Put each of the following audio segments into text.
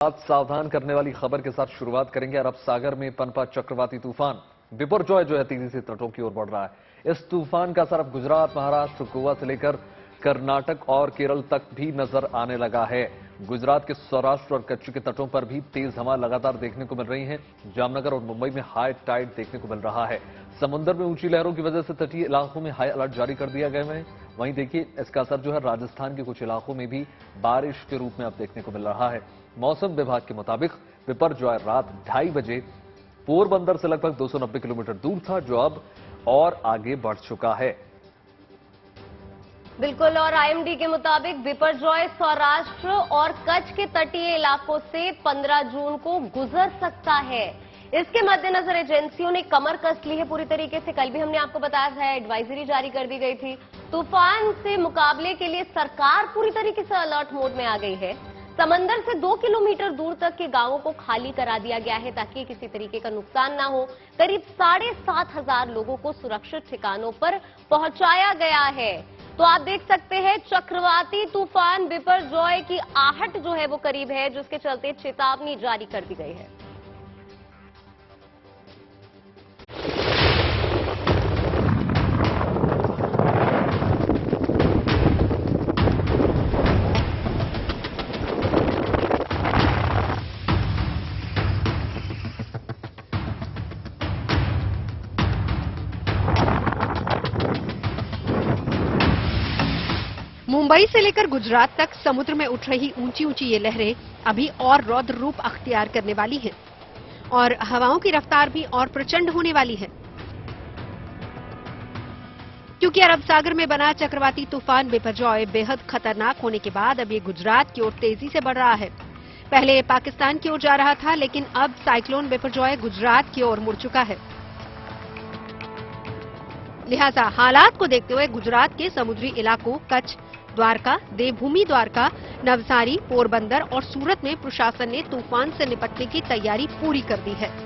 आज सावधान करने वाली खबर के साथ शुरुआत करेंगे। अरब सागर में पनपा चक्रवाती तूफान बिपरजॉय जो है तेजी से तटों की ओर बढ़ रहा है। इस तूफान का असर अब गुजरात, महाराष्ट्र, गोवा से लेकर कर्नाटक और केरल तक भी नजर आने लगा है। गुजरात के सौराष्ट्र और कच्छ के तटों पर भी तेज हवा लगातार देखने को मिल रही है। जामनगर और मुंबई में हाई टाइड देखने को मिल रहा है। समुद्र में ऊंची लहरों की वजह से तटीय इलाकों में हाई अलर्ट जारी कर दिया गया है। वहीं देखिए, इसका असर जो है राजस्थान के कुछ इलाकों में भी बारिश के रूप में अब देखने को मिल रहा है। मौसम विभाग के मुताबिक बिपरजॉय रात 2:30 बजे पोरबंदर से लगभग 290 किलोमीटर दूर था, जो अब और आगे बढ़ चुका है। बिल्कुल, और आईएमडी के मुताबिक बिपरजॉय सौराष्ट्र और कच्छ के तटीय इलाकों से 15 जून को गुजर सकता है। इसके मद्देनजर एजेंसियों ने कमर कस ली है पूरी तरीके से। कल भी हमने आपको बताया था, एडवाइजरी जारी कर दी गई थी। तूफान से मुकाबले के लिए सरकार पूरी तरीके से अलर्ट मोड में आ गई है। समंदर से 2 किलोमीटर दूर तक के गांवों को खाली करा दिया गया है ताकि किसी तरीके का नुकसान ना हो। करीब 7,500 लोगों को सुरक्षित ठिकानों पर पहुंचाया गया है। तो आप देख सकते हैं, चक्रवाती तूफान बिपरजॉय की आहट जो है वो करीब है, जिसके चलते चेतावनी जारी कर दी गई है। मुंबई से लेकर गुजरात तक समुद्र में उठ रही ऊंची ऊंची ये लहरें अभी और रौद्र रूप अख्तियार करने वाली हैं और हवाओं की रफ्तार भी और प्रचंड होने वाली है, क्योंकि अरब सागर में बना चक्रवाती तूफान बिपरजॉय बेहद खतरनाक होने के बाद अब ये गुजरात की ओर तेजी से बढ़ रहा है। पहले ये पाकिस्तान की ओर जा रहा था, लेकिन अब साइक्लोन बिपरजॉय गुजरात की ओर मुड़ चुका है। लिहाजा हालात को देखते हुए गुजरात के समुद्री इलाकों कच्छ, द्वारका, देवभूमि द्वारका, नवसारी, पोरबंदर और सूरत में प्रशासन ने तूफान से निपटने की तैयारी पूरी कर दी है।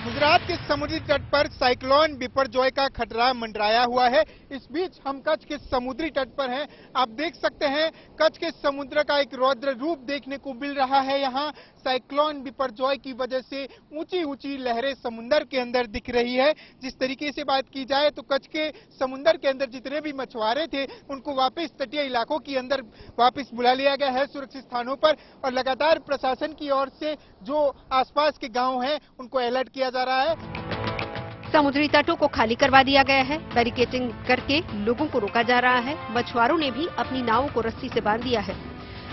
गुजरात के समुद्री तट पर साइक्लोन बिपरजॉय का खतरा मंडराया हुआ है। इस बीच हम कच्छ के समुद्री तट पर हैं। आप देख सकते हैं, कच्छ के समुद्र का एक रौद्र रूप देखने को मिल रहा है। यहाँ साइक्लोन बिपरजॉय की वजह से ऊंची ऊंची लहरें समुद्र के अंदर दिख रही है। जिस तरीके से बात की जाए तो कच्छ के समुद्र के अंदर जितने भी मछुआरे थे, उनको वापस तटीय इलाकों के अंदर वापस बुला लिया गया है सुरक्षित स्थानों पर, और लगातार प्रशासन की ओर से जो आसपास के गांव हैं उनको अलर्ट किया जा रहा है। समुद्री तटों को खाली करवा दिया गया है। बैरिकेडिंग करके लोगों को रोका जा रहा है। मछुआरों ने भी अपनी नावों को रस्सी से बांध दिया है।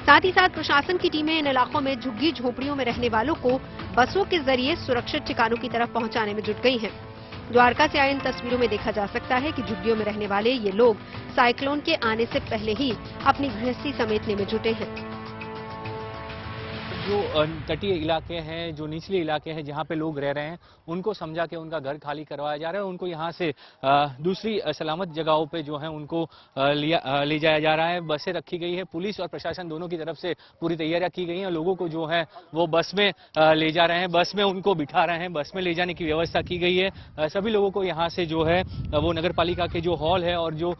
साथ ही साथ प्रशासन की टीमें इन इलाकों में झुग्गी झोपड़ियों में रहने वालों को बसों के जरिए सुरक्षित ठिकानों की तरफ पहुंचाने में जुट गई हैं। द्वारका से आए इन तस्वीरों में देखा जा सकता है कि झुग्गियों में रहने वाले ये लोग साइक्लोन के आने से पहले ही अपनी गृहस्थी समेटने में जुटे हैं। जो तटीय इलाके हैं, जो निचले इलाके हैं जहां पे लोग रह रहे हैं, उनको समझा के उनका घर खाली करवाया जा रहा है। उनको यहां से दूसरी सलामत जगहों पे जो है उनको ले जाया जा रहा है। बसें रखी गई है, पुलिस और प्रशासन दोनों की तरफ से पूरी तैयारियां की गई हैं। लोगों को जो है वो बस में ले जा रहे हैं, बस में उनको बिठा रहे हैं, बस में ले जाने की व्यवस्था की गई है। सभी लोगों को यहाँ से जो है वो नगर पालिका के जो हॉल है और जो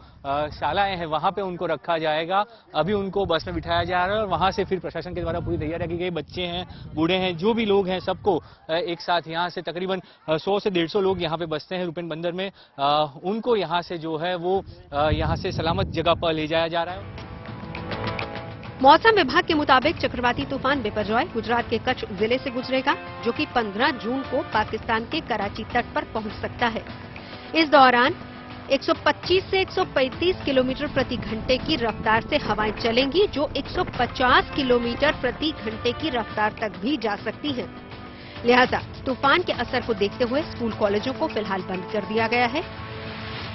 शालाएं हैं वहां पे उनको रखा जाएगा। अभी उनको बस में बिठाया जा रहा है और वहां से फिर प्रशासन के द्वारा पूरी तैयारियां की गई। बच्चे हैं, बूढ़े हैं, जो भी लोग हैं, सबको एक साथ यहाँ से तकरीबन 100 से 150 लोग यहाँ पे बसते हैं रूपेन बंदर में। उनको यहाँ से जो है वो यहाँ से सलामत जगह पर ले जाया जा रहा है। मौसम विभाग के मुताबिक चक्रवाती तूफान बिपरजॉय गुजरात के कच्छ जिले से गुजरेगा, जो कि 15 जून को पाकिस्तान के कराची तट पर पहुंच सकता है। इस दौरान 125 से 135 किलोमीटर प्रति घंटे की रफ्तार से हवाएं चलेंगी, जो 150 किलोमीटर प्रति घंटे की रफ्तार तक भी जा सकती हैं। लिहाजा तूफान के असर को देखते हुए स्कूल कॉलेजों को फिलहाल बंद कर दिया गया है।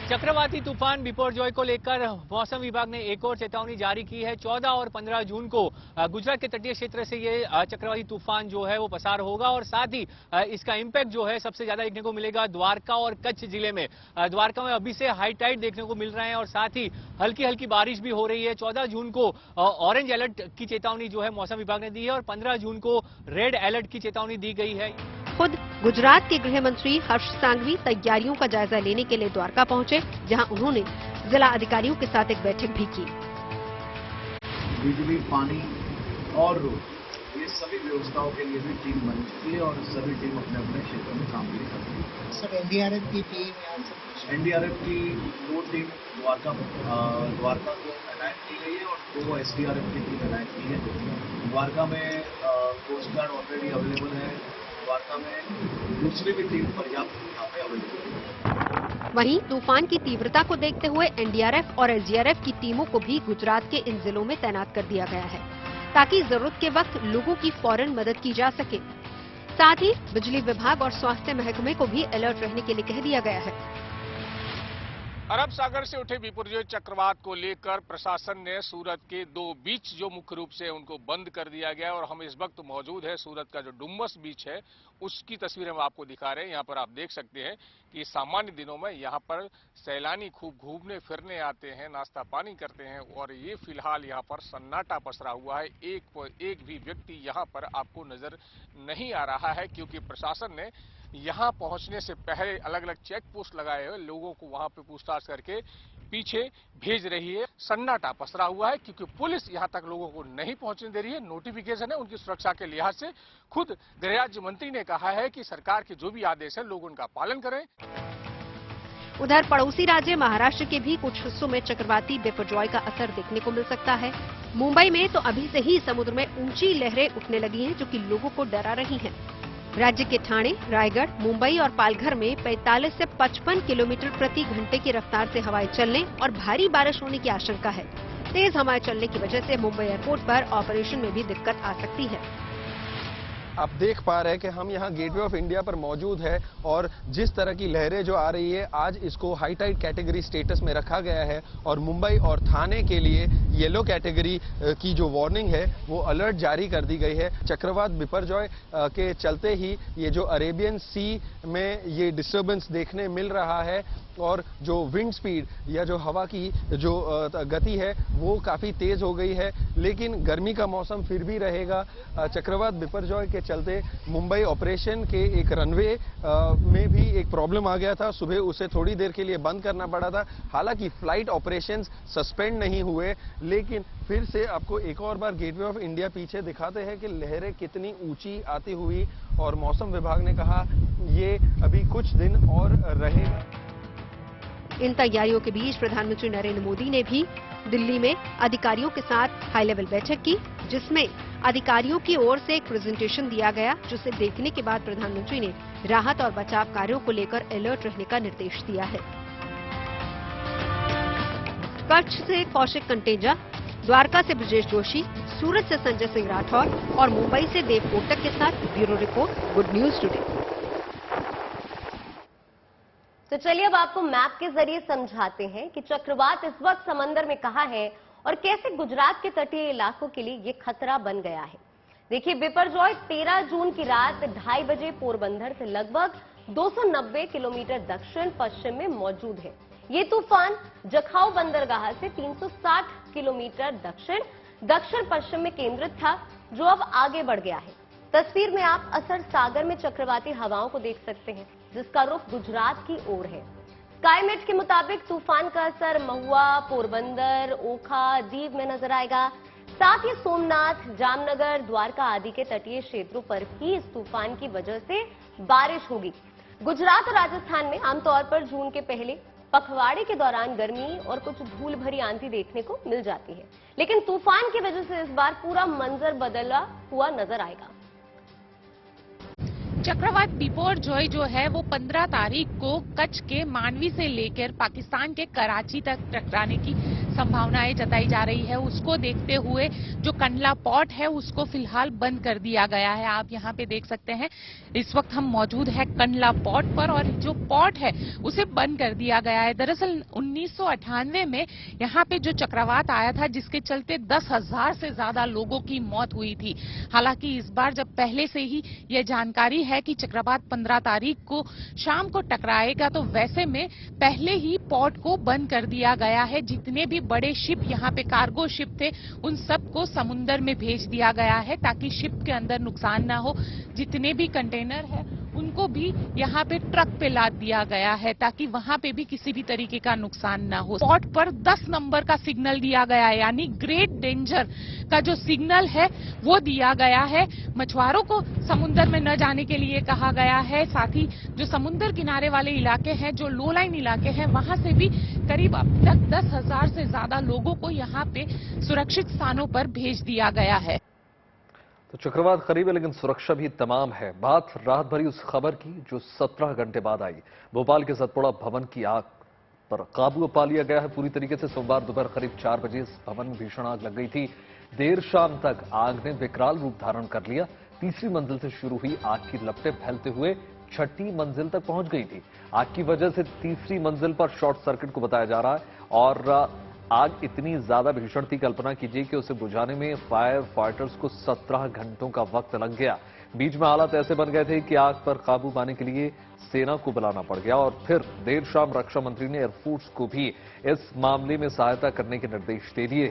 चक्रवाती तूफान बिपरजॉय को लेकर मौसम विभाग ने एक और चेतावनी जारी की है। 14 और 15 जून को गुजरात के तटीय क्षेत्र से ये चक्रवाती तूफान जो है वो पसार होगा और साथ ही इसका इंपैक्ट जो है सबसे ज्यादा देखने को मिलेगा द्वारका और कच्छ जिले में। द्वारका में अभी से हाई टाइड देखने को मिल रहे हैं और साथ ही हल्की हल्की बारिश भी हो रही है। 14 जून को ऑरेंज अलर्ट की चेतावनी जो है मौसम विभाग ने दी है और 15 जून को रेड अलर्ट की चेतावनी दी गई है। खुद गुजरात के गृह मंत्री हर्ष सांघवी तैयारियों का जायजा लेने के लिए द्वारका पहुंचे, जहां उन्होंने जिला अधिकारियों के साथ एक बैठक भी की। बिजली, पानी और रोड, ये सभी व्यवस्थाओं के लिए भी टीम बन चुकी है और सभी टीम अपने अपने क्षेत्र में काम भी कर रही है। सर एनडीआरएफ की टीम एनडीआरएफ की 2 टीम द्वारका को तैनात की गई है और 2 एसडीआरएफ की टीम तैनात की है। द्वारका में कोस्ट गार्ड ऑलरेडी अवेलेबल है, द्वारका में दूसरी भी टीम पर्याप्त यहाँ पे अवेलेबल है। वहीं तूफान की तीव्रता को देखते हुए एनडीआरएफ और एसडीआरएफ की टीमों को भी गुजरात के इन जिलों में तैनात कर दिया गया है, ताकि जरूरत के वक्त लोगों की फौरन मदद की जा सके। साथ ही बिजली विभाग और स्वास्थ्य महकमे को भी अलर्ट रहने के लिए कह दिया गया है। अरब सागर से उठे बिपरजॉय चक्रवात को लेकर प्रशासन ने सूरत के 2 बीच जो मुख्य रूप से उनको बंद कर दिया गया है और हम इस वक्त मौजूद है सूरत का जो डुम्बस बीच है उसकी तस्वीर हम आपको दिखा रहे हैं। यहाँ पर आप देख सकते हैं कि सामान्य दिनों में यहाँ पर सैलानी खूब घूमने फिरने आते हैं, नाश्ता पानी करते हैं और ये फिलहाल यहाँ पर सन्नाटा पसरा हुआ है। एक भी व्यक्ति यहाँ पर आपको नजर नहीं आ रहा है, क्योंकि प्रशासन ने यहाँ पहुंचने से पहले अलग अलग चेक पोस्ट लगाए हुए लोगों को वहां पे पूछताछ करके पीछे भेज रही है। सन्नाटा पसरा हुआ है क्योंकि पुलिस यहाँ तक लोगों को नहीं पहुंचने दे रही है। नोटिफिकेशन है, उनकी सुरक्षा के लिहाज से खुद गृह राज्य मंत्री ने कहा है कि सरकार के जो भी आदेश है लोग उनका पालन करें। उधर पड़ोसी राज्य महाराष्ट्र के भी कुछ हिस्सों में चक्रवाती बिपरजॉय का असर देखने को मिल सकता है। मुंबई में तो अभी से ही समुद्र में ऊंची लहरें उठने लगी हैं, जो कि लोगों को डरा रही हैं। राज्य के ठाणे, रायगढ़, मुंबई और पालघर में 45 से 55 किलोमीटर प्रति घंटे की रफ्तार से हवाएं चलने और भारी बारिश होने की आशंका है। तेज हवाएं चलने की वजह से मुंबई एयरपोर्ट पर ऑपरेशन में भी दिक्कत आ सकती है। आप देख पा रहे हैं कि हम यहाँ गेटवे ऑफ इंडिया पर मौजूद है और जिस तरह की लहरें जो आ रही है, आज इसको हाई टाइड कैटेगरी स्टेटस में रखा गया है और मुंबई और थाने के लिए येलो कैटेगरी की जो वार्निंग है वो अलर्ट जारी कर दी गई है। चक्रवात बिपरजॉय के चलते ही ये जो अरेबियन सी में ये डिस्टर्बेंस देखने मिल रहा है और जो विंड स्पीड या जो हवा की जो गति है वो काफी तेज हो गई है, लेकिन गर्मी का मौसम फिर भी रहेगा। चक्रवात बिपरजॉय के चलते मुंबई ऑपरेशन के एक रनवे में भी एक प्रॉब्लम आ गया था। सुबह उसे थोड़ी देर के लिए बंद करना पड़ा था। हालांकि फ्लाइट ऑपरेशंस सस्पेंड नहीं हुए, लेकिन फिर से आपको एक और बार गेटवे ऑफ इंडिया पीछे दिखाते हैं कि लहरें कितनी ऊंची आती हुई, और मौसम विभाग ने कहा ये अभी कुछ दिन और रहेगा। इन तैयारियों के बीच प्रधानमंत्री नरेंद्र मोदी ने भी दिल्ली में अधिकारियों के साथ हाई लेवल बैठक की, जिसमें अधिकारियों की ओर से एक प्रेजेंटेशन दिया गया, जिसे देखने के बाद प्रधानमंत्री ने राहत और बचाव कार्यों को लेकर अलर्ट रहने का निर्देश दिया है। कच्छ से कौशिक कंटेजा, द्वारका से ब्रजेश जोशी, सूरत से संजय सिंह राठौर और मुंबई से देव कोटक के साथ bureau report, good news today. तो चलिए अब आपको मैप के जरिए समझाते हैं कि चक्रवात इस वक्त समंदर में कहां है और कैसे गुजरात के तटीय इलाकों के लिए ये खतरा बन गया है। देखिए, बिपरजॉय 13 जून की रात 2:30 बजे पोरबंदर से लगभग 290 किलोमीटर दक्षिण पश्चिम में मौजूद है। ये तूफान जखाऊ बंदरगाह से 360 किलोमीटर दक्षिण पश्चिम में केंद्रित था, जो अब आगे बढ़ गया है। तस्वीर में आप असर सागर में चक्रवाती हवाओं को देख सकते हैं, जिसका रुख गुजरात की ओर है। स्काईमेट के मुताबिक तूफान का असर महुआ, पोरबंदर, ओखा, दीव में नजर आएगा। साथ ही सोमनाथ, जामनगर, द्वारका आदि के तटीय क्षेत्रों पर भी इस तूफान की वजह से बारिश होगी। गुजरात और राजस्थान में आमतौर पर जून के पहले पखवाड़े के दौरान गर्मी और कुछ धूल भरी आंधी देखने को मिल जाती है, लेकिन तूफान की वजह से इस बार पूरा मंजर बदला हुआ नजर आएगा। चक्रवात बिपरजॉय जो है वो 15 तारीख को कच्छ के मांडवी से लेकर पाकिस्तान के कराची तक टकराने की संभावनाएं जताई जा रही है। उसको देखते हुए जो कंडला पोर्ट है उसको फिलहाल बंद कर दिया गया है। आप यहाँ पे देख सकते हैं, इस वक्त हम मौजूद है कंडला पोर्ट पर और जो पोर्ट है उसे बंद कर दिया गया है। दरअसल 1998 में यहाँ पे जो चक्रवात आया था, जिसके चलते 10,000 से ज्यादा लोगों की मौत हुई थी। हालांकि इस बार जब पहले से ही यह जानकारी है कि चक्रवात 15 तारीख को शाम को टकराएगा, तो वैसे में पहले ही पोर्ट को बंद कर दिया गया है। जितने भी बड़े शिप यहाँ पे कार्गो शिप थे, उन सबको समुद्र में भेज दिया गया है ताकि शिप के अंदर नुकसान ना हो। जितने भी कंटेनर है उनको भी यहाँ पे ट्रक पे लाद दिया गया है ताकि वहां पे भी किसी भी तरीके का नुकसान ना हो। स्पॉट पर 10 नंबर का सिग्नल दिया गया है, यानी ग्रेट डेंजर का जो सिग्नल है वो दिया गया है। मछुआरों को समुद्र में न जाने के लिए कहा गया है। साथ ही जो समुद्र किनारे वाले इलाके हैं, जो लो लाइन इलाके हैं, वहां से भी करीब अब तक 10,000 से ज्यादा लोगों को यहाँ पे सुरक्षित स्थानों पर भेज दिया गया है। तो चक्रवात करीब है लेकिन सुरक्षा भी तमाम है। बात राहत भरी उस खबर की जो 17 घंटे बाद आई। भोपाल के सतपुड़ा भवन की आग पर काबू पा लिया गया है पूरी तरीके से। सोमवार दोपहर करीब 4 बजे इस भवन में भीषण आग लग गई थी। देर शाम तक आग ने विकराल रूप धारण कर लिया। तीसरी मंजिल से शुरू हुई आग की लपटें फैलते हुए छठी मंजिल तक पहुंच गई थी। आग की वजह से तीसरी मंजिल पर शॉर्ट सर्किट को बताया जा रहा है और आग इतनी ज्यादा भीषण थी, कल्पना कीजिए कि उसे बुझाने में फायर फाइटर्स को 17 घंटों का वक्त लग गया। बीच में हालात ऐसे बन गए थे कि आग पर काबू पाने के लिए सेना को बुलाना पड़ गया और फिर देर शाम रक्षा मंत्री ने एयरफोर्स को भी इस मामले में सहायता करने के निर्देश दे दिए।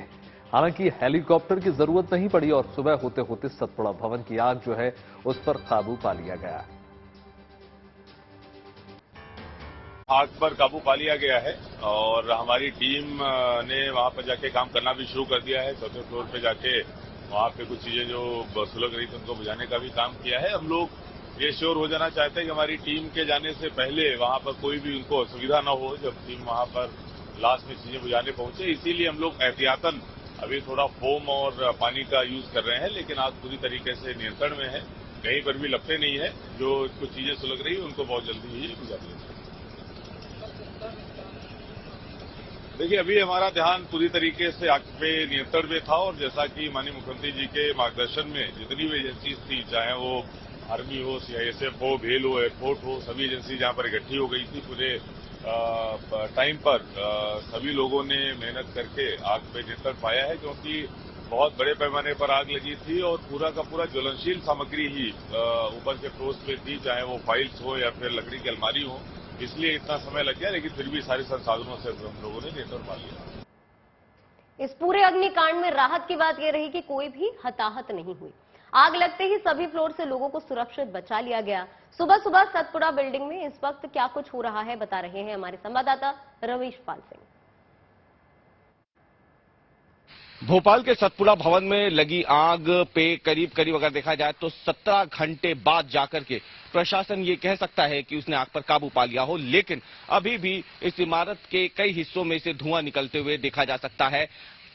हालांकि हेलीकॉप्टर की जरूरत नहीं पड़ी और सुबह होते होते सतपुड़ा भवन की आग जो है उस पर काबू पा लिया गया। आग पर काबू पा लिया गया है और हमारी टीम ने वहां पर जाके काम करना भी शुरू कर दिया है। चौथे फ्लोर पे जाके वहां पे कुछ चीजें जो सुलग रही थी उनको बुझाने का भी काम किया है। हम लोग ये श्योर हो जाना चाहते हैं कि हमारी टीम के जाने से पहले वहां पर कोई भी उनको असुविधा न हो जब टीम वहां पर लास्ट में चीजें बुझाने पहुंचे। इसीलिए हम लोग एहतियातन अभी थोड़ा फोम और पानी का यूज कर रहे हैं, लेकिन आग पूरी तरीके से नियंत्रण में है। कहीं पर भी लपटें नहीं है। जो कुछ चीजें सुलग रही है उनको बहुत जल्दी ही बुझा दिया। देखिए, अभी हमारा ध्यान पूरी तरीके से आग पे नियंत्रण में था और जैसा कि माननीय मुख्यमंत्री जी के मार्गदर्शन में जितनी भी एजेंसीज थी, चाहे वो आर्मी हो, सीआईएसएफ हो, भेल हो, एयरपोर्ट हो, सभी एजेंसी जहां पर इकट्ठी हो गई थी पूरे टाइम पर सभी लोगों ने मेहनत करके आग पे नियंत्रण पाया है, क्योंकि बहुत बड़े पैमाने पर आग लगी थी और पूरा का पूरा ज्वलनशील सामग्री ही ऊपर के फ्लोर्स पे थी, चाहे वो फाइल्स हो या फिर लकड़ी की अलमारी हो। इसलिए इतना समय लग गया, लेकिन फिर भी सारे संसाधनों से हम लोगों ने नियंत्रण पा लिया। इस पूरे अग्निकांड में राहत की बात यह रही कि कोई भी हताहत नहीं हुई। आग लगते ही सभी फ्लोर से लोगों को सुरक्षित बचा लिया गया। सुबह सुबह सतपुड़ा बिल्डिंग में इस वक्त क्या कुछ हो रहा है बता रहे हैं हमारे संवाददाता रवीश पाल सिंह। भोपाल के सतपुड़ा भवन में लगी आग पे करीब अगर देखा जाए तो 17 घंटे बाद जाकर के प्रशासन ये कह सकता है कि उसने आग पर काबू पा लिया हो, लेकिन अभी भी इस इमारत के कई हिस्सों में से धुआं निकलते हुए देखा जा सकता है,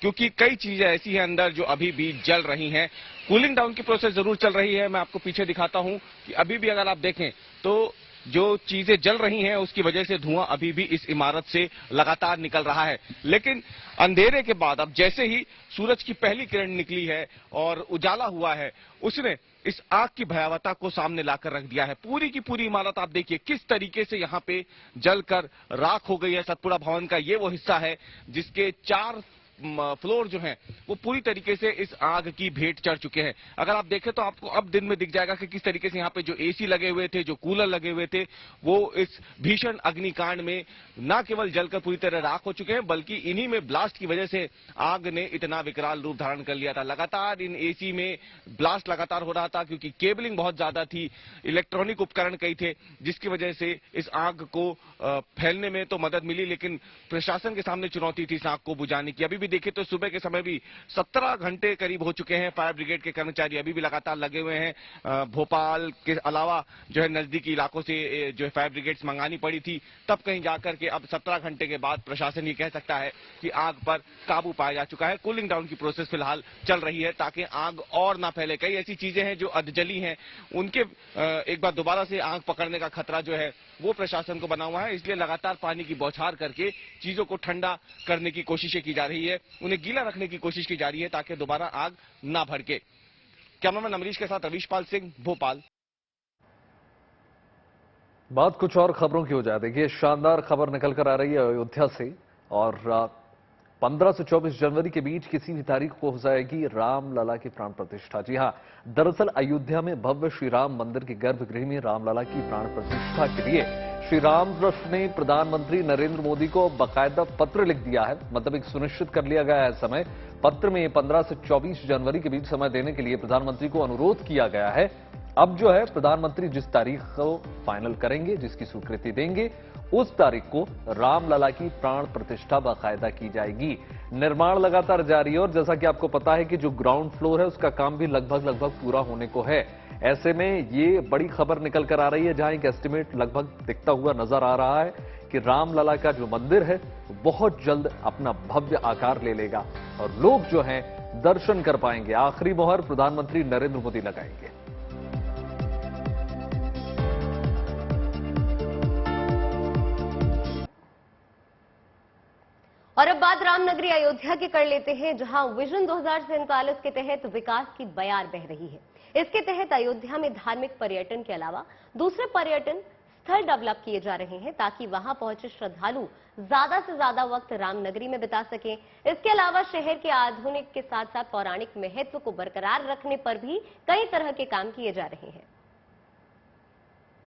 क्योंकि कई चीजें ऐसी हैं अंदर जो अभी भी जल रही हैं। कूलिंग डाउन की प्रोसेस जरूर चल रही है। मैं आपको पीछे दिखाता हूं कि अभी भी अगर आप देखें तो जो चीजें जल रही हैं उसकी वजह से धुआं अभी भी इस इमारत से लगातार निकल रहा है। लेकिन अंधेरे के बाद अब जैसे ही सूरज की पहली किरण निकली है और उजाला हुआ है, उसने इस आग की भयावहता को सामने लाकर रख दिया है। पूरी की पूरी इमारत आप देखिए किस तरीके से यहाँ पे जलकर राख हो गई है। सतपुड़ा भवन का ये वो हिस्सा है जिसके 4 फ्लोर जो हैं वो पूरी तरीके से इस आग की भेंट चढ़ चुके हैं। अगर आप देखें तो आपको अब दिन में दिख जाएगा कि किस तरीके से यहाँ पे जो एसी लगे हुए थे, जो कूलर लगे हुए थे, वो इस भीषण अग्निकांड में न केवल जलकर पूरी तरह राख हो चुके हैं, बल्कि इन्हीं में ब्लास्ट की वजह से आग ने इतना विकराल रूप धारण कर लिया था। लगातार इन एसी में ब्लास्ट लगातार हो रहा था क्योंकि केबलिंग बहुत ज्यादा थी, इलेक्ट्रॉनिक उपकरण कई थे, जिसकी वजह से इस आग को फैलने में तो मदद मिली, लेकिन प्रशासन के सामने चुनौती थी इस आग को बुझाने की। अभी भी देखिए तो सुबह के समय भी 17 घंटे करीब हो चुके हैं। फायर ब्रिगेड के कर्मचारी अभी भी लगातार लगे हुए हैं। भोपाल के अलावा जो है नजदीकी इलाकों से जो है फायर ब्रिगेड्स मंगानी पड़ी थी, तब कहीं जाकर के अब 17 घंटे के बाद प्रशासन ये कह सकता है कि आग पर काबू पाया जा चुका है। कूलिंग डाउन की प्रोसेस फिलहाल चल रही है ताकि आग और ना फैले। कई ऐसी चीजें हैं जो अधजली हैं, उनके एक बार दोबारा से आग पकड़ने का खतरा जो है वो प्रशासन को बना हुआ है। इसलिए लगातार पानी की बौछार करके चीजों को ठंडा करने की कोशिशें की जा रही है, उन्हें गीला रखने की कोशिश की जा रही है ताकि दोबारा आग ना भड़के। कैमरामैन अमरीश के साथ रवीश पाल सिंह, भोपाल। बात कुछ और खबरों की हो जाए। देखिए, शानदार खबर निकल कर आ रही है अयोध्या से और 15 से 24 जनवरी के बीच किसी भी तारीख को हो जाएगी रामलला की प्राण प्रतिष्ठा। जी हां, दरअसल अयोध्या में भव्य श्री राम मंदिर के गर्भगृह में रामलला की प्राण प्रतिष्ठा के लिए श्री राम ट्रस्ट ने प्रधानमंत्री नरेंद्र मोदी को बाकायदा पत्र लिख दिया है। मतलब एक सुनिश्चित कर लिया गया है समय। पत्र में 15 से 24 जनवरी के बीच समय देने के लिए प्रधानमंत्री को अनुरोध किया गया है। अब जो है प्रधानमंत्री जिस तारीख को फाइनल करेंगे, जिसकी स्वीकृति देंगे, उस तारीख को रामलला की प्राण प्रतिष्ठा बाकायदा की जाएगी। निर्माण लगातार जारी है और जैसा कि आपको पता है कि जो ग्राउंड फ्लोर है उसका काम भी लगभग पूरा होने को है। ऐसे में ये बड़ी खबर निकल कर आ रही है, जहां एक एस्टिमेट लगभग दिखता हुआ नजर आ रहा है कि रामलला का जो मंदिर है बहुत जल्द अपना भव्य आकार ले लेगा और लोग जो हैं दर्शन कर पाएंगे। आखिरी मोहर प्रधानमंत्री नरेंद्र मोदी लगाएंगे। और अब बात रामनगरी अयोध्या की कर लेते हैं, जहां विजन 2047 के तहत विकास की बयार बह रही है। इसके तहत अयोध्या में धार्मिक पर्यटन के अलावा दूसरे पर्यटन स्थल डेवलप किए जा रहे हैं, ताकि वहां पहुंचे श्रद्धालु ज्यादा से ज्यादा वक्त रामनगरी में बिता सकें। इसके अलावा शहर के आधुनिक के साथ साथ पौराणिक महत्व को बरकरार रखने पर भी कई तरह के काम किए जा रहे हैं।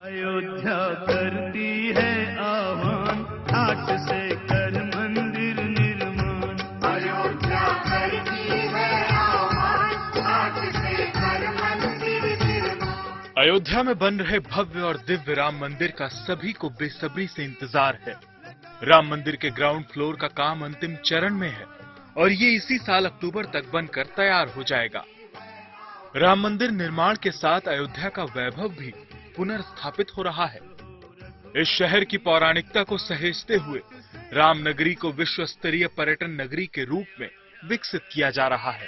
अयोध्या करती है आह्वान, आठ से कर मंदिर निर्माण। अयोध्या करती है आह्वान, आठ से कर मंदिर निर्माण। अयोध्या में बन रहे भव्य और दिव्य राम मंदिर का सभी को बेसब्री से इंतजार है। राम मंदिर के ग्राउंड फ्लोर का काम अंतिम चरण में है और ये इसी साल अक्टूबर तक बनकर तैयार हो जाएगा। राम मंदिर निर्माण के साथ अयोध्या का वैभव भी पुनर्स्थापित हो रहा है। इस शहर की पौराणिकता को सहेजते हुए रामनगरी को विश्व स्तरीय पर्यटन नगरी के रूप में विकसित किया जा रहा है।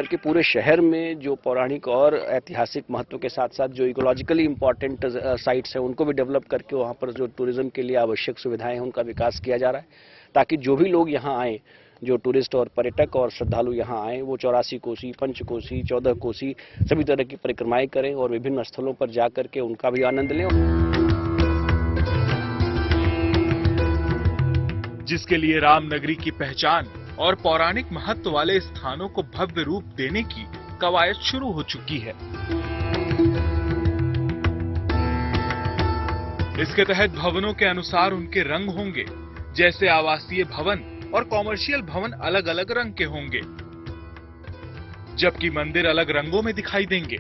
के पूरे शहर में जो पौराणिक और ऐतिहासिक महत्व के साथ साथ जो इकोलॉजिकली इम्पोर्टेंट साइट्स हैं उनको भी डेवलप करके वहाँ पर जो टूरिज्म के लिए आवश्यक सुविधाएं हैं उनका विकास किया जा रहा है, ताकि जो भी लोग यहाँ आए, जो टूरिस्ट और पर्यटक और श्रद्धालु यहाँ आए, वो 84 कोसी, पंचकोसी, 14 कोसी सभी तरह की परिक्रमाएं करें और विभिन्न स्थलों पर जा करके उनका भी आनंद लें। जिसके लिए रामनगरी की पहचान और पौराणिक महत्व वाले स्थानों को भव्य रूप देने की कवायद शुरू हो चुकी है। इसके तहत भवनों के अनुसार उनके रंग होंगे, जैसे आवासीय भवन और कॉमर्शियल भवन अलग अलग रंग के होंगे, जबकि मंदिर अलग रंगों में दिखाई देंगे।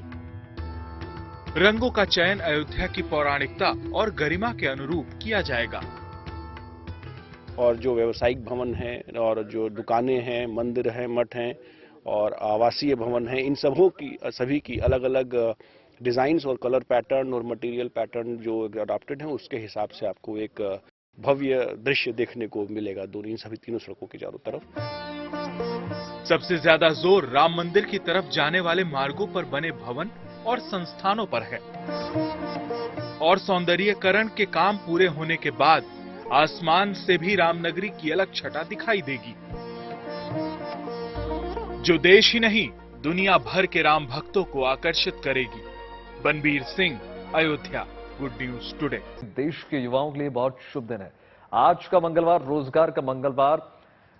रंगों का चयन अयोध्या की पौराणिकता और गरिमा के अनुरूप किया जाएगा। और जो व्यावसायिक भवन हैं और जो दुकानें हैं, मंदिर हैं, मठ हैं और आवासीय भवन हैं, इन सभी की अलग अलग डिजाइन्स और कलर पैटर्न और मटेरियल पैटर्न जो अडॉप्टेड हैं, उसके हिसाब से आपको एक भव्य दृश्य देखने को मिलेगा इन सभी तीनों सड़कों के चारों तरफ। सबसे ज्यादा जोर राम मंदिर की तरफ जाने वाले मार्गों पर बने भवन और संस्थानों पर है। और सौंदर्यीकरण के काम पूरे होने के बाद आसमान से भी रामनगरी की अलग छटा दिखाई देगी, जो देश ही नहीं दुनिया भर के राम भक्तों को आकर्षित करेगी। Banbir Singh, Ayodhya, good news today. देश के युवाओं के लिए बहुत शुभ दिन है। आज का मंगलवार रोजगार का मंगलवार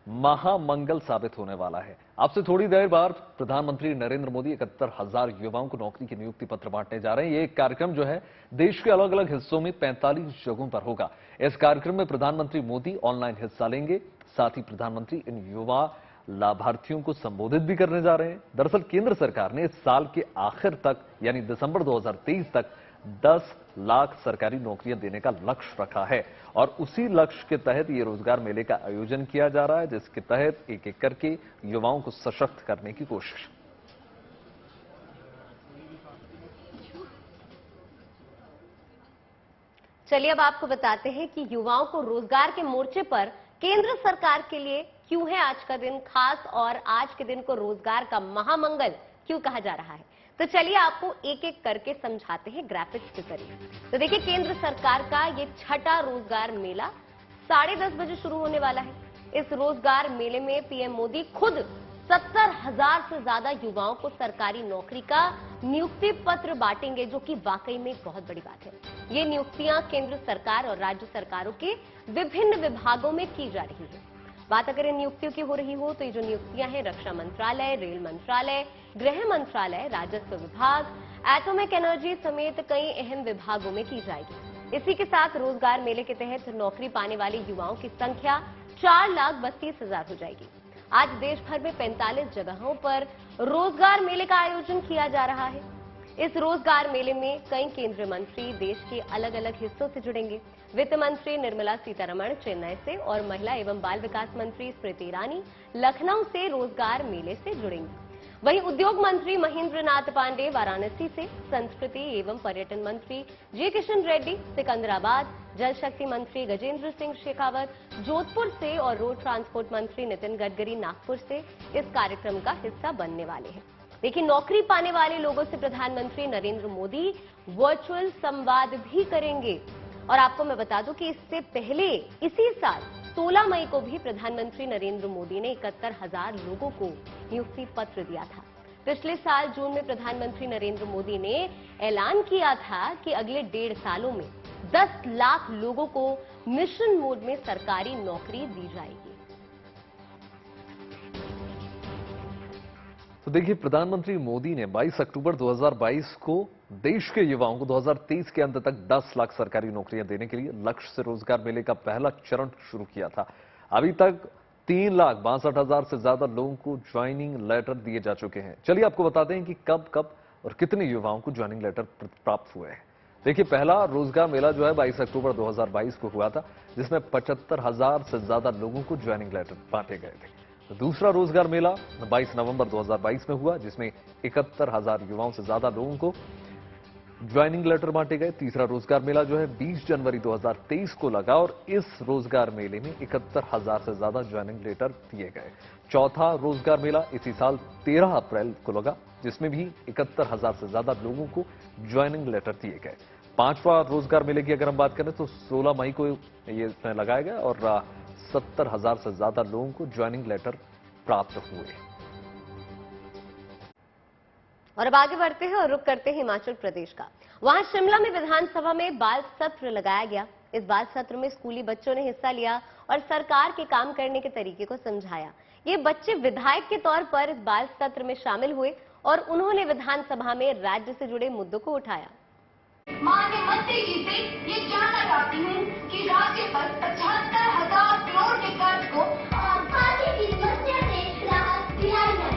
महामंगल साबित होने वाला है। आपसे थोड़ी देर बाद प्रधानमंत्री नरेंद्र मोदी 71,000 युवाओं को नौकरी के नियुक्ति पत्र बांटने जा रहे हैं। ये एक कार्यक्रम जो है देश के अलग अलग हिस्सों में 45 जगहों पर होगा। इस कार्यक्रम में प्रधानमंत्री मोदी ऑनलाइन हिस्सा लेंगे। साथ ही प्रधानमंत्री इन युवा लाभार्थियों को संबोधित भी करने जा रहे हैं। दरअसल केंद्र सरकार ने इस साल के आखिर तक यानी दिसंबर 2023 तक 10 लाख सरकारी नौकरियां देने का लक्ष्य रखा है और उसी लक्ष्य के तहत ये रोजगार मेले का आयोजन किया जा रहा है, जिसके तहत एक एक करके युवाओं को सशक्त करने की कोशिश। चलिए अब आपको बताते हैं कि युवाओं को रोजगार के मोर्चे पर केंद्र सरकार के लिए क्यों है आज का दिन खास और आज के दिन को रोजगार का महामंगल क्यों कहा जा रहा है। तो चलिए आपको एक एक करके समझाते हैं ग्राफिक्स के जरिए। तो देखिए केंद्र सरकार का ये छठा रोजगार मेला 10:30 बजे शुरू होने वाला है। इस रोजगार मेले में पीएम मोदी खुद 70,000 से ज्यादा युवाओं को सरकारी नौकरी का नियुक्ति पत्र बांटेंगे, जो कि वाकई में बहुत बड़ी बात है। ये नियुक्तियां केंद्र सरकार और राज्य सरकारों के विभिन्न विभागों में की जा रही है। बात अगर इन नियुक्तियों की हो रही हो तो ये जो नियुक्तियां हैं रक्षा मंत्रालय, रेल मंत्रालय, गृह मंत्रालय, राजस्व विभाग, एटॉमिक एनर्जी समेत कई अहम विभागों में की जाएगी। इसी के साथ रोजगार मेले के तहत नौकरी पाने वाले युवाओं की संख्या 4,32,000 हो जाएगी। आज देश भर में 45 जगहों पर रोजगार मेले का आयोजन किया जा रहा है। इस रोजगार मेले में कई केंद्रीय मंत्री देश के अलग अलग हिस्सों से जुड़ेंगे। वित्त मंत्री निर्मला सीतारमण चेन्नई से और महिला एवं बाल विकास मंत्री स्मृति ईरानी लखनऊ से रोजगार मेले से जुड़ेंगी। वहीं उद्योग मंत्री महेंद्र नाथ पांडे वाराणसी से, संस्कृति एवं पर्यटन मंत्री जी किशन रेड्डी सिकंदराबाद, जल शक्ति मंत्री गजेंद्र सिंह शेखावत जोधपुर से और रोड ट्रांसपोर्ट मंत्री नितिन गडकरी नागपुर से इस कार्यक्रम का हिस्सा बनने वाले हैं। लेकिन नौकरी पाने वाले लोगों से प्रधानमंत्री नरेंद्र मोदी वर्चुअल संवाद भी करेंगे। और आपको मैं बता दूं कि इससे पहले इसी साल 16 मई को भी प्रधानमंत्री नरेंद्र मोदी ने 71,000 लोगों को नियुक्ति पत्र दिया था। पिछले साल जून में प्रधानमंत्री नरेंद्र मोदी ने ऐलान किया था कि अगले 1.5 सालों में 10 लाख लोगों को मिशन मोड में सरकारी नौकरी दी जाएगी। तो देखिए, प्रधानमंत्री मोदी ने 22 अक्टूबर 2022 को देश के युवाओं को 2023 के अंत तक 10 लाख सरकारी नौकरियां देने के लिए लक्ष्य से रोजगार मेले का पहला चरण शुरू किया था। अभी तक 3,62,000 से ज्यादा लोगों को ज्वाइनिंग लेटर दिए जा चुके हैं। चलिए आपको बताते हैं कि कब और कितने युवाओं को ज्वाइनिंग लेटर प्राप्त हुए हैं। देखिए, पहला रोजगार मेला जो है 22 अक्टूबर 2022 को हुआ था, जिसमें 75,000 से ज्यादा लोगों को ज्वाइनिंग लेटर बांटे गए थे। तो दूसरा रोजगार मेला 22 नवंबर 2022 में हुआ, जिसमें 71,000 युवाओं से ज्यादा लोगों को ज्वाइनिंग लेटर बांटे गए। तीसरा रोजगार मेला जो है 20 जनवरी 2023 को लगा और इस रोजगार मेले में 71,000 से ज्यादा ज्वाइनिंग लेटर दिए गए। चौथा रोजगार मेला इसी साल 13 अप्रैल को लगा, जिसमें भी 71,000 से ज्यादा लोगों को ज्वाइनिंग लेटर दिए गए। पांचवा रोजगार मेले की अगर हम बात करें तो 16 मई को ये लगाया गया और 70,000 से ज्यादा लोगों को ज्वाइनिंग लेटर प्राप्त हुए। और अब आगे बढ़ते हैं और रुख करते हैं हिमाचल प्रदेश का। वहां शिमला में विधानसभा में बाल सत्र लगाया गया। इस बाल सत्र में स्कूली बच्चों ने हिस्सा लिया और सरकार के काम करने के तरीके को समझाया। ये बच्चे विधायक के तौर पर इस बाल सत्र में शामिल हुए और उन्होंने विधानसभा में राज्य से जुड़े मुद्दों को उठाया। माननीय मंत्री जी से ये जानना चाहती हूँ कि राज्य पर 75,000 करोड़ के कर्ज को पानी की समस्या से राहत दिलाई है।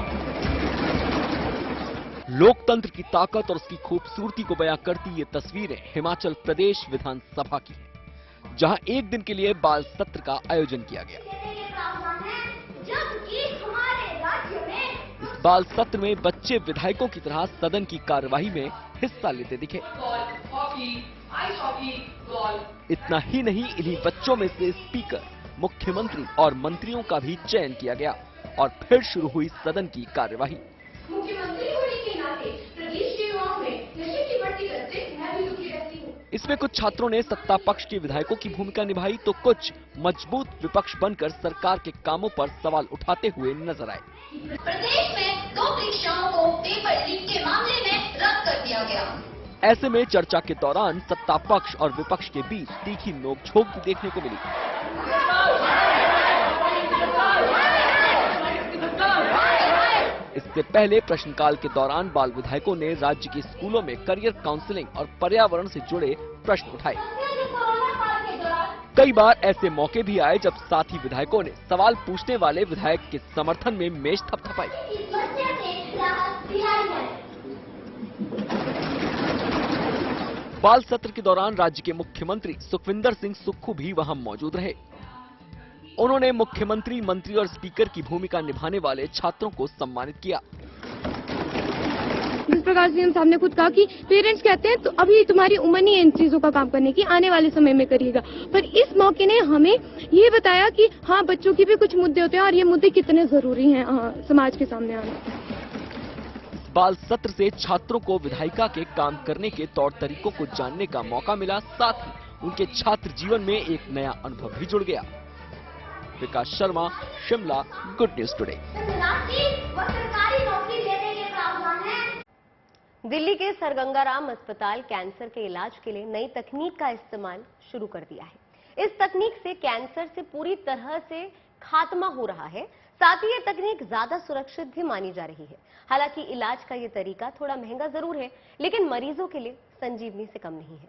लोकतंत्र की ताकत और उसकी खूबसूरती को बयां करती ये तस्वीरें हिमाचल प्रदेश विधानसभा की हैं, जहां एक दिन के लिए बाल सत्र का आयोजन किया गया। इस बाल सत्र में बच्चे विधायकों की तरह सदन की कार्यवाही में हिस्सा लेते दिखे। इतना ही नहीं, इन्हीं बच्चों में से स्पीकर, मुख्यमंत्री और मंत्रियों का भी चयन किया गया और फिर शुरू हुई सदन की कार्यवाही। इसमें कुछ छात्रों ने सत्ता पक्ष के विधायकों की भूमिका निभाई तो कुछ मजबूत विपक्ष बनकर सरकार के कामों पर सवाल उठाते हुए नजर आए। प्रदेश में 2 परीक्षाओं को पेपर लीक के मामले में रद्द कर दिया गया। ऐसे में चर्चा के दौरान सत्ता पक्ष और विपक्ष के बीच तीखी नोकझोंक भी देखने को मिली। इससे पहले प्रश्नकाल के दौरान बाल विधायकों ने राज्य के स्कूलों में करियर काउंसलिंग और पर्यावरण से जुड़े प्रश्न उठाए। कई बार ऐसे मौके भी आए जब साथी विधायकों ने सवाल पूछने वाले विधायक के समर्थन में मेज थपथपाई। बाल सत्र के दौरान राज्य के मुख्यमंत्री सुखविंदर सिंह सुक्खू भी वहां मौजूद रहे। उन्होंने मुख्यमंत्री, मंत्री और स्पीकर की भूमिका निभाने वाले छात्रों को सम्मानित किया। जिस प्रकार सीएम साहब ने खुद कहा कि पेरेंट्स कहते हैं तो अभी तुम्हारी उम्र नहीं है इन चीजों का काम करने की, आने वाले समय में करिएगा। पर इस मौके ने हमें ये बताया कि हाँ, बच्चों की भी कुछ मुद्दे होते हैं और ये मुद्दे कितने जरूरी हैं समाज के सामने आने। बाल सत्र से छात्रों को विधायिका के काम करने के तौर तरीकों को जानने का मौका मिला, साथ ही उनके छात्र जीवन में एक नया अनुभव भी जुड़ गया। Vikas Sharma, Shimla, good news today. Delhi के सर गंगाराम अस्पताल कैंसर के इलाज के लिए नई तकनीक का इस्तेमाल शुरू कर दिया है। इस तकनीक से कैंसर से पूरी तरह से खात्मा हो रहा है। साथ ही ये तकनीक ज्यादा सुरक्षित भी मानी जा रही है। हालांकि इलाज का ये तरीका थोड़ा महंगा जरूर है, लेकिन मरीजों के लिए संजीवनी से कम नहीं है।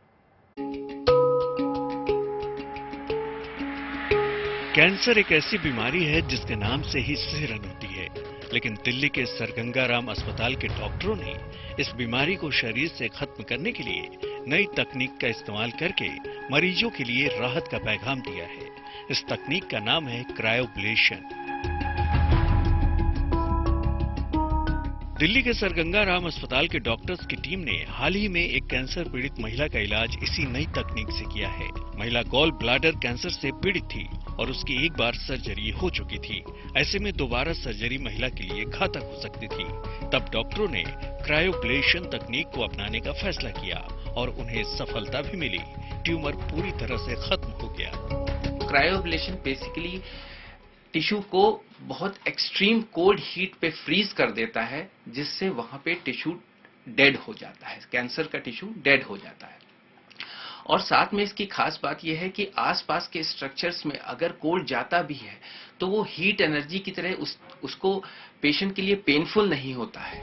कैंसर एक ऐसी बीमारी है जिसके नाम से ही सिहरन होती है, लेकिन दिल्ली के सर गंगाराम अस्पताल के डॉक्टरों ने इस बीमारी को शरीर से खत्म करने के लिए नई तकनीक का इस्तेमाल करके मरीजों के लिए राहत का पैगाम दिया है। इस तकनीक का नाम है क्रायोब्लेशन। दिल्ली के सर गंगाराम अस्पताल के डॉक्टर्स की टीम ने हाल ही में एक कैंसर पीड़ित महिला का इलाज इसी नई तकनीक से किया है। महिला गॉल ब्लैडर कैंसर से पीड़ित थी और उसकी एक बार सर्जरी हो चुकी थी। ऐसे में दोबारा सर्जरी महिला के लिए घातक हो सकती थी। तब डॉक्टरों ने क्रायोब्लेशन तकनीक को अपनाने का फैसला किया और उन्हें सफलता भी मिली। ट्यूमर पूरी तरह से खत्म हो गया। क्रायोब्लेशन बेसिकली टिश्यू को बहुत एक्सट्रीम कोल्ड हीट पे फ्रीज कर देता है, जिससे वहां पे टिश्यू डेड हो जाता है, कैंसर का टिश्यू डेड हो जाता है। और साथ में इसकी खास बात यह है कि आसपास के स्ट्रक्चर्स में अगर कोल्ड जाता भी है तो वो हीट एनर्जी की तरह उसको पेशेंट के लिए पेनफुल नहीं होता है।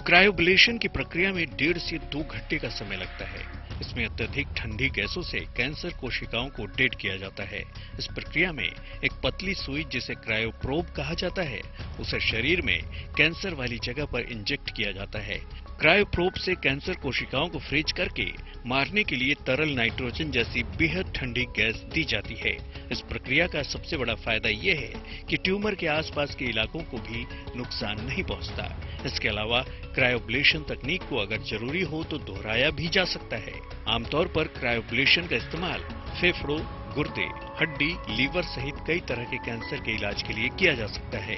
क्रायोब्लेशन की प्रक्रिया में 1.5 से 2 घंटे का समय लगता है। इसमें अत्यधिक ठंडी गैसों से कैंसर कोशिकाओं को डेड किया जाता है। इस प्रक्रिया में एक पतली सुई जिसे क्रायोप्रोब कहा जाता है, उसे शरीर में कैंसर वाली जगह पर इंजेक्ट किया जाता है। क्रायोप्रोब से कैंसर कोशिकाओं को फ्रीज करके मारने के लिए तरल नाइट्रोजन जैसी बेहद ठंडी गैस दी जाती है। इस प्रक्रिया का सबसे बड़ा फायदा यह है कि ट्यूमर के आसपास के इलाकों को भी नुकसान नहीं पहुंचता। इसके अलावा क्रायोब्लेशन तकनीक को अगर जरूरी हो तो दोहराया भी जा सकता है। आमतौर पर क्रायोब्लेशन का इस्तेमाल फेफड़ों, गुर्दे, हड्डी, लीवर सहित कई तरह के कैंसर के इलाज के लिए किया जा सकता है।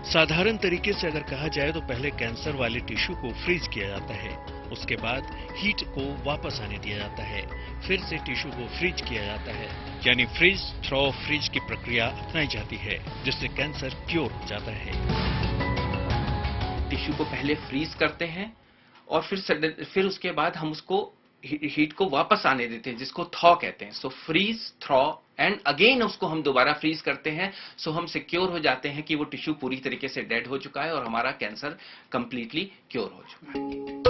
साधारण तरीके से अगर कहा जाए तो पहले कैंसर वाले टिश्यू को फ्रीज किया जाता है, उसके बाद हीट को वापस आने दिया जाता है, फिर से टिश्यू को फ्रीज किया जाता है, यानी फ्रीज थ्रो फ्रीज की प्रक्रिया अपनाई जाती है, जिससे कैंसर क्योर हो जाता है। टिश्यू को पहले फ्रीज करते हैं और फिर उसके बाद हम उसको हीट को वापस आने देते हैं, जिसको थॉ कहते हैं। सो फ्रीज, थ्रो एंड अगेन उसको हम दोबारा फ्रीज करते हैं। सो हम सिक्योर हो जाते हैं कि वो टिश्यू पूरी तरीके से डेड हो चुका है और हमारा कैंसर कंप्लीटली क्योर हो चुका है।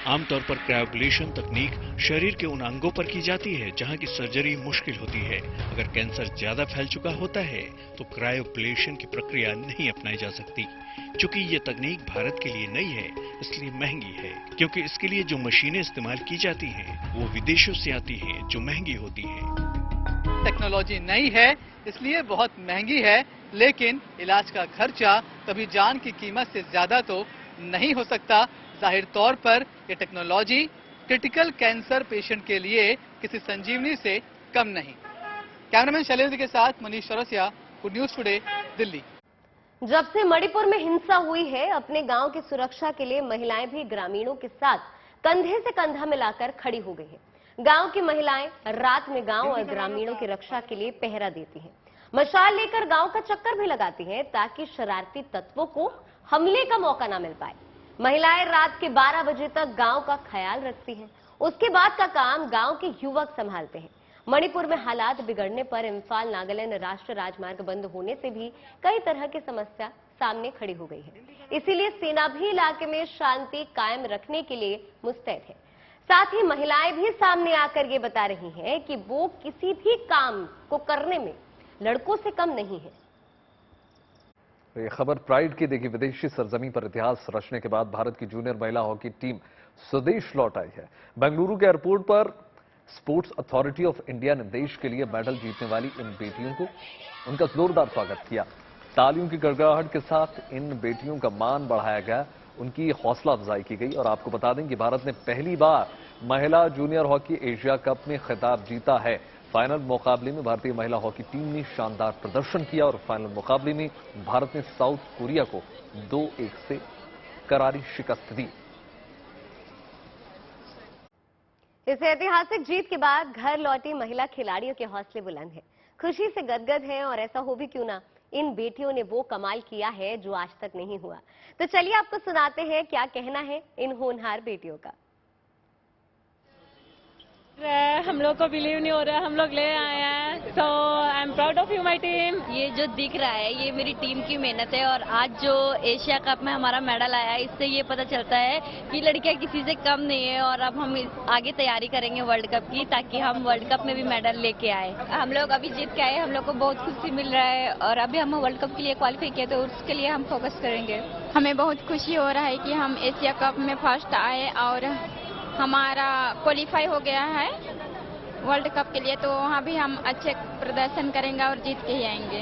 आमतौर पर क्रायोब्लेशन तकनीक शरीर के उन अंगों पर की जाती है जहां की सर्जरी मुश्किल होती है। अगर कैंसर ज्यादा फैल चुका होता है तो क्रायोब्लेशन की प्रक्रिया नहीं अपनाई जा सकती। चूंकि ये तकनीक भारत के लिए नई है, इसलिए महंगी है, क्योंकि इसके लिए जो मशीनें इस्तेमाल की जाती हैं वो विदेशों से आती हैं, जो महंगी होती हैं। टेक्नोलॉजी नई है इसलिए बहुत महंगी है, लेकिन इलाज का खर्चा कभी जान की कीमत से ज्यादा तो नहीं हो सकता। जाहिर तौर पर ये टेक्नोलॉजी क्रिटिकल कैंसर पेशेंट के लिए किसी संजीवनी से कम नहीं। कैमरामैन शैलेंद्र के साथ Manish Chaurasia, good news today, Delhi. जब से मणिपुर में हिंसा हुई है, अपने गांव की सुरक्षा के लिए महिलाएं भी ग्रामीणों के साथ कंधे से कंधा मिलाकर खड़ी हो गई हैं। गांव की महिलाएं रात में गांव और ग्रामीणों की रक्षा के लिए पहरा देती हैं। मशाल लेकर गांव का चक्कर भी लगाती हैं ताकि शरारती तत्वों को हमले का मौका न मिल पाए। महिलाएं रात के 12 बजे तक गांव का ख्याल रखती हैं। उसके बाद का काम गांव के युवक संभालते हैं। मणिपुर में हालात बिगड़ने पर इम्फाल नागालैंड राष्ट्रीय राजमार्ग बंद होने से भी कई तरह की समस्या सामने खड़ी हो गई है। इसीलिए सेना भी इलाके में शांति कायम रखने के लिए मुस्तैद है। साथ ही महिलाएं भी सामने आकर ये बता रही हैं कि वो किसी भी काम को करने में लड़कों से कम नहीं है। ये खबर प्राइड की। देखिए, विदेशी सरजमी पर इतिहास रचने के बाद भारत की जूनियर महिला हॉकी टीम स्वदेश लौट आई है। बेंगलुरु के एयरपोर्ट पर स्पोर्ट्स अथॉरिटी ऑफ इंडिया ने देश के लिए मेडल जीतने वाली इन बेटियों को उनका जोरदार स्वागत किया। तालियों की गड़गड़ाहट के साथ इन बेटियों का मान बढ़ाया गया, उनकी हौसला अफजाई की गई। और आपको बता दें कि भारत ने पहली बार महिला जूनियर हॉकी एशिया कप में खिताब जीता है। फाइनल मुकाबले में भारतीय महिला हॉकी टीम ने शानदार प्रदर्शन किया और फाइनल मुकाबले में भारत ने साउथ कोरिया को 2-1 से करारी शिकस्त दी। इस ऐतिहासिक जीत के बाद घर लौटी महिला खिलाड़ियों के हौसले बुलंद हैं, खुशी से गदगद हैं और ऐसा हो भी क्यों ना, इन बेटियों ने वो कमाल किया है जो आज तक नहीं हुआ। तो चलिए आपको सुनाते हैं क्या कहना है इन होनहार बेटियों का। हम लोग को बिलीव नहीं हो रहा, हम लोग ले आए हैं, तो I am proud of you my team. ये जो दिख रहा है ये मेरी टीम की मेहनत है और आज जो एशिया कप में हमारा मेडल आया है इससे ये पता चलता है कि लड़कियां किसी से कम नहीं है और अब हम आगे तैयारी करेंगे वर्ल्ड कप की ताकि हम वर्ल्ड कप में भी मेडल लेके आए। हम लोग अभी जीत के आए, हम लोग को बहुत खुशी मिल रहा है और अभी हम वर्ल्ड कप के लिए क्वालिफाई किए तो उसके लिए हम फोकस करेंगे। हमें बहुत खुशी हो रहा है कि हम एशिया कप में फर्स्ट आए और हमारा क्वालिफाई हो गया है वर्ल्ड कप के लिए, तो वहाँ भी हम अच्छे प्रदर्शन करेंगे और जीत के ही आएंगे।